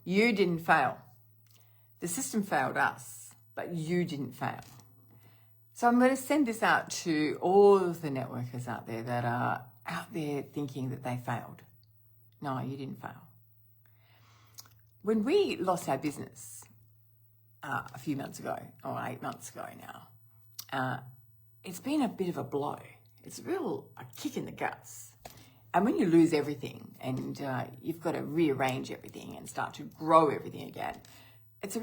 You didn't fail. The system failed us, but you didn't fail. So I'm going to send this out to all of the networkers out there that are out there thinking that they failed. No, you didn't fail. When we lost our business a few months ago, or 8 months ago now, it's been a bit of a blow. It's a kick in the guts. And when you lose everything and you've got to rearrange everything and start to grow everything again, it's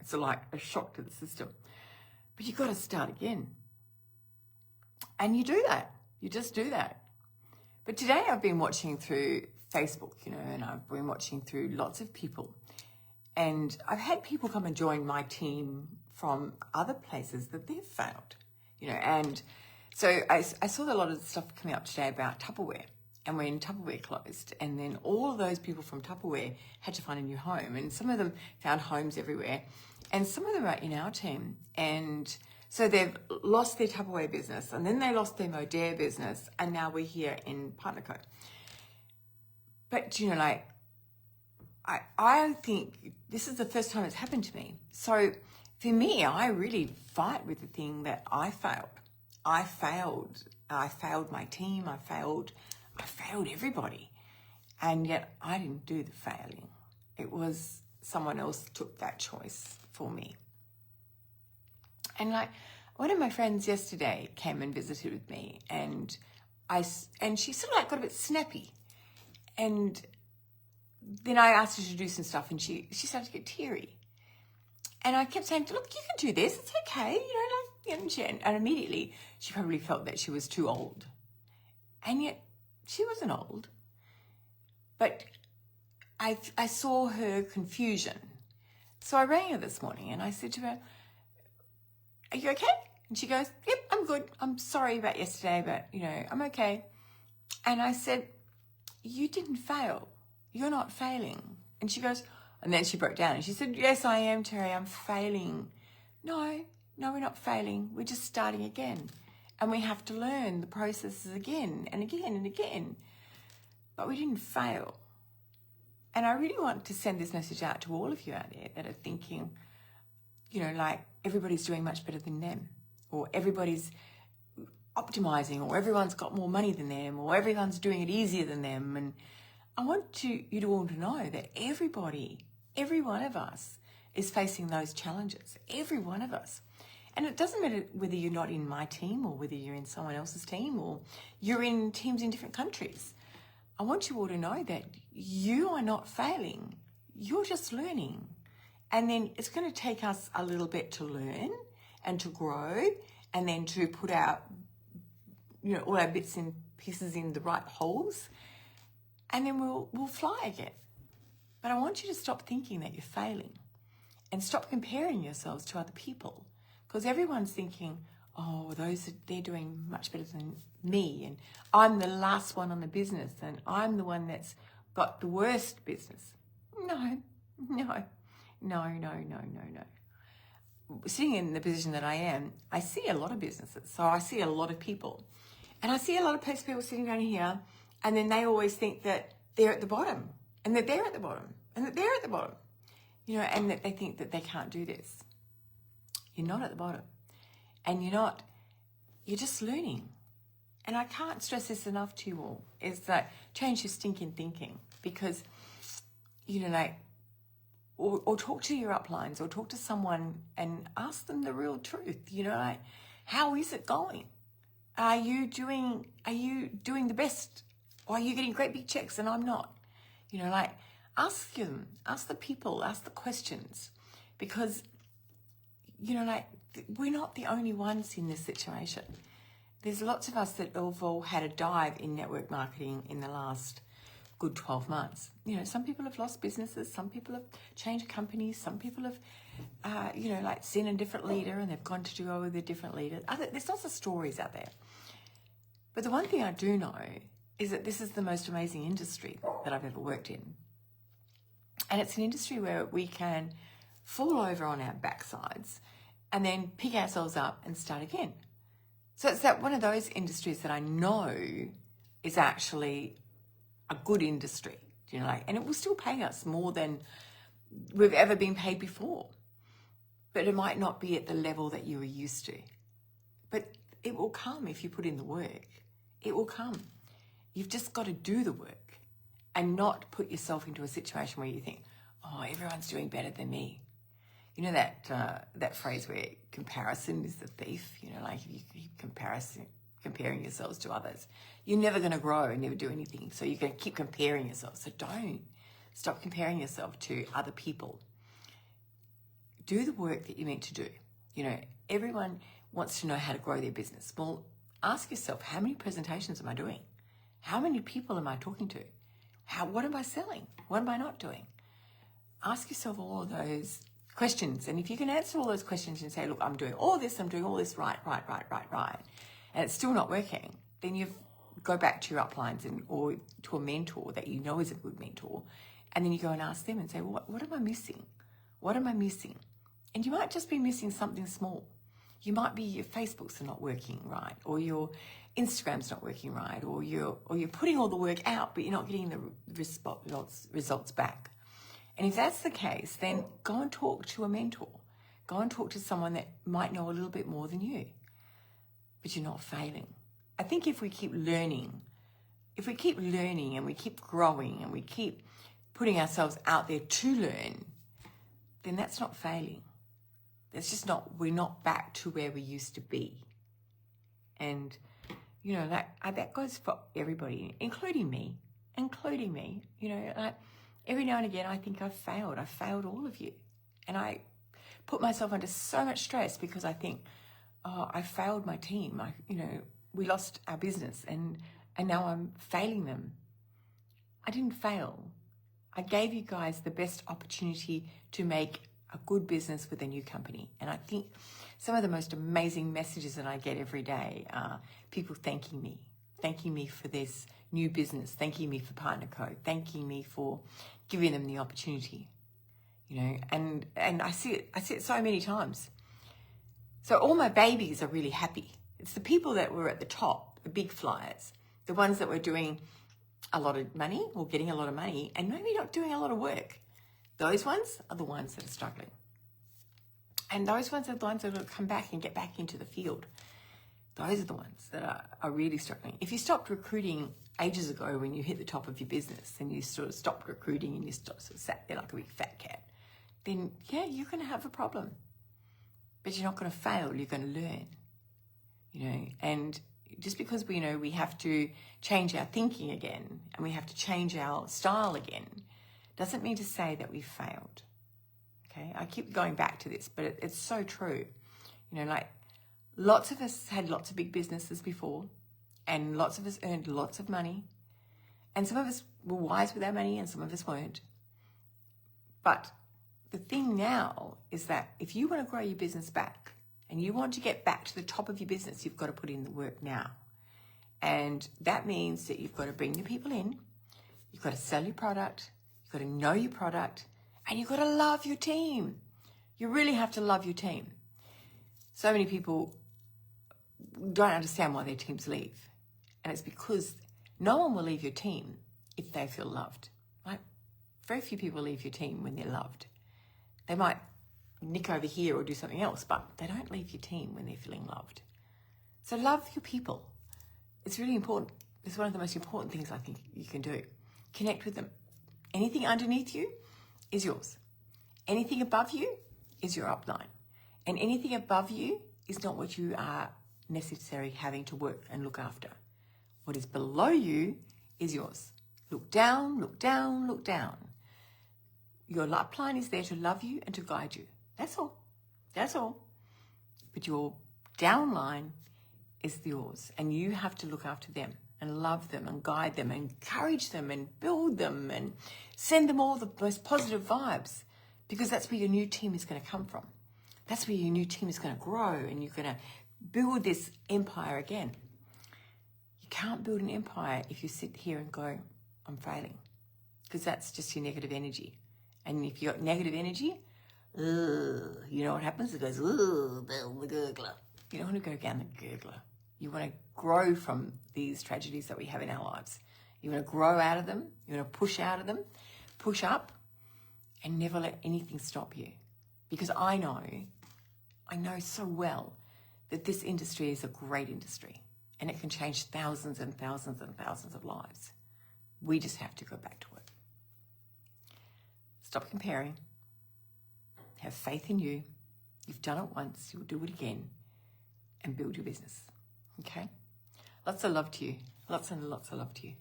it's like a shock to the system. But you've got to start again. And you do that. You just do that. But today I've been watching through Facebook, and I've been watching through lots of people. And I've had people come and join my team from other places that they've failed, and so I saw a lot of stuff coming up today about Tupperware, and when Tupperware closed, and then all of those people from Tupperware had to find a new home, and some of them found homes everywhere, and some of them are in our team, and so they've lost their Tupperware business, and then they lost their Modere business, and now we're here in PartnerCo. But I think this is the first time it's happened to me. So for me, I really fight with the thing that I failed. I failed my team. I failed everybody. And yet I didn't do the failing. It was someone else took that choice for me. And one of my friends yesterday came and visited with me, and she sort of got a bit snappy. And then I asked her to do some stuff, and she started to get teary. And I kept saying, look, you can do this. It's okay. And immediately she probably felt that she was too old. And yet she wasn't old. But I saw her confusion. So I rang her this morning and I said to her, are you okay? And she goes, yep, I'm good. I'm sorry about yesterday, but, I'm okay. And I said, you didn't fail. You're not failing. And she goes, and then she broke down and she said, yes, I am, Terry, I'm failing. No, we're not failing. We're just starting again. And we have to learn the processes again and again and again. But we didn't fail. And I really want to send this message out to all of you out there that are thinking, everybody's doing much better than them, or everybody's optimizing, or everyone's got more money than them, or everyone's doing it easier than them. And I want you all to know that everybody, every one of us is facing those challenges, every one of us. And it doesn't matter whether you're not in my team or whether you're in someone else's team or you're in teams in different countries. I want you all to know that you are not failing. You're just learning. And then it's going to take us a little bit to learn and to grow and then to put out, all our bits and pieces in the right holes. And then we'll fly again. But I want you to stop thinking that you're failing and stop comparing yourselves to other people, because everyone's thinking, oh, they're doing much better than me, and I'm the last one on the business, and I'm the one that's got the worst business. No. Sitting in the position that I am, I see a lot of businesses, so I see a lot of people, and I see a lot of people sitting down here. And then they always think that they're at the bottom, and that they're at the bottom, and that they're at the bottom, and that they think that they can't do this. You're not at the bottom, and you're just learning. And I can't stress this enough to you all, is that change your stinking thinking, because, or talk to your uplines, or talk to someone and ask them the real truth, how is it going? Are you doing the best? Or are you getting great big checks and I'm not? Ask them, ask the people, ask the questions, because, we're not the only ones in this situation. There's lots of us that have all had a dive in network marketing in the last good 12 months. Some people have lost businesses, some people have changed companies, some people have, seen a different leader and they've gone to go with a different leader. There's lots of stories out there. But the one thing I do know is that this is the most amazing industry that I've ever worked in. And it's an industry where we can fall over on our backsides and then pick ourselves up and start again. So it's that one of those industries that I know is actually a good industry. and it will still pay us more than we've ever been paid before. But it might not be at the level that you were used to. But it will come if you put in the work. It will come. You've just got to do the work and not put yourself into a situation where you think, oh, everyone's doing better than me. You know that phrase where comparison is the thief? If you keep comparing yourselves to others, you're never going to grow and never do anything. So you're going to keep comparing yourself. So don't stop comparing yourself to other people. Do the work that you're meant to do. Everyone wants to know how to grow their business. Well, ask yourself, how many presentations am I doing? How many people am I talking to? What am I selling? What am I not doing? Ask yourself all of those questions. And if you can answer all those questions and say, look, I'm doing all this right, and it's still not working, then you go back to your uplines or to a mentor that you know is a good mentor. And then you go and ask them and say, well, what am I missing? What am I missing? And you might just be missing something small. You might be your Facebooks are not working right, or your Instagram's not working right, or you're putting all the work out, but you're not getting the results back. And if that's the case, then go and talk to a mentor. Go and talk to someone that might know a little bit more than you, but you're not failing. I think if we keep learning and we keep growing and we keep putting ourselves out there to learn, then that's not failing. That's just we're not back to where we used to be. And, that goes for everybody, including me. Every now and again, I think I've failed. I've failed all of you. And I put myself under so much stress because I think, oh, I failed my team. We lost our business and now I'm failing them. I didn't fail. I gave you guys the best opportunity to make a good business with a new company. And I think some of the most amazing messages that I get every day are people thanking me for this new business, thanking me for Partner Code, thanking me for giving them the opportunity, and I see it so many times. So all my babies are really happy. It's the people that were at the top, the big flyers, the ones that were doing a lot of money or getting a lot of money and maybe not doing a lot of work. Those ones are the ones that are struggling. And those ones are the ones that will come back and get back into the field. Those are the ones that are really struggling. If you stopped recruiting ages ago when you hit the top of your business and you sort of stopped recruiting and you sort of sat there like a big fat cat, then yeah, you're going to have a problem. But you're not going to fail, you're going to learn. And just because we have to change our thinking again and we have to change our style again, doesn't mean to say that we failed. Okay, I keep going back to this, but it's so true. Lots of us had lots of big businesses before, and lots of us earned lots of money, and some of us were wise with our money and some of us weren't. But the thing now is that if you want to grow your business back and you want to get back to the top of your business, you've got to put in the work now. And that means that you've got to bring the people in, you've got to sell your product, you've got to know your product, and you've got to love your team. You really have to love your team. So many people don't understand why their teams leave. And it's because no one will leave your team if they feel loved. Right? Very few people leave your team when they're loved. They might nick over here or do something else, but they don't leave your team when they're feeling loved. So love your people. It's really important. It's one of the most important things I think you can do. Connect with them. Anything underneath you is yours. Anything above you is your upline. And anything above you is not what you are necessarily having to work and look after. What is below you is yours. Look down, look down, look down. Your upline is there to love you and to guide you. That's all. That's all. But your downline is yours, and you have to look after them and love them and guide them and encourage them and build them and send them all the most positive vibes, because that's where your new team is going to come from. That's where your new team is going to grow, and you're going to build this empire again. You can't build an empire if you sit here and go, I'm failing, because that's just your negative energy. And if you've got negative energy, you know what happens? It goes, down the gurgler. You don't want to go down the gurgler. You want to grow from these tragedies that we have in our lives. You want to grow out of them. You want to push out of them, push up, and never let anything stop you. Because I know so well that this industry is a great industry and it can change thousands and thousands and thousands of lives. We just have to go back to it. Stop comparing. Have faith in you. You've done it once, you'll do it again, and build your business. Okay? Lots of love to you. Lots and lots of love to you.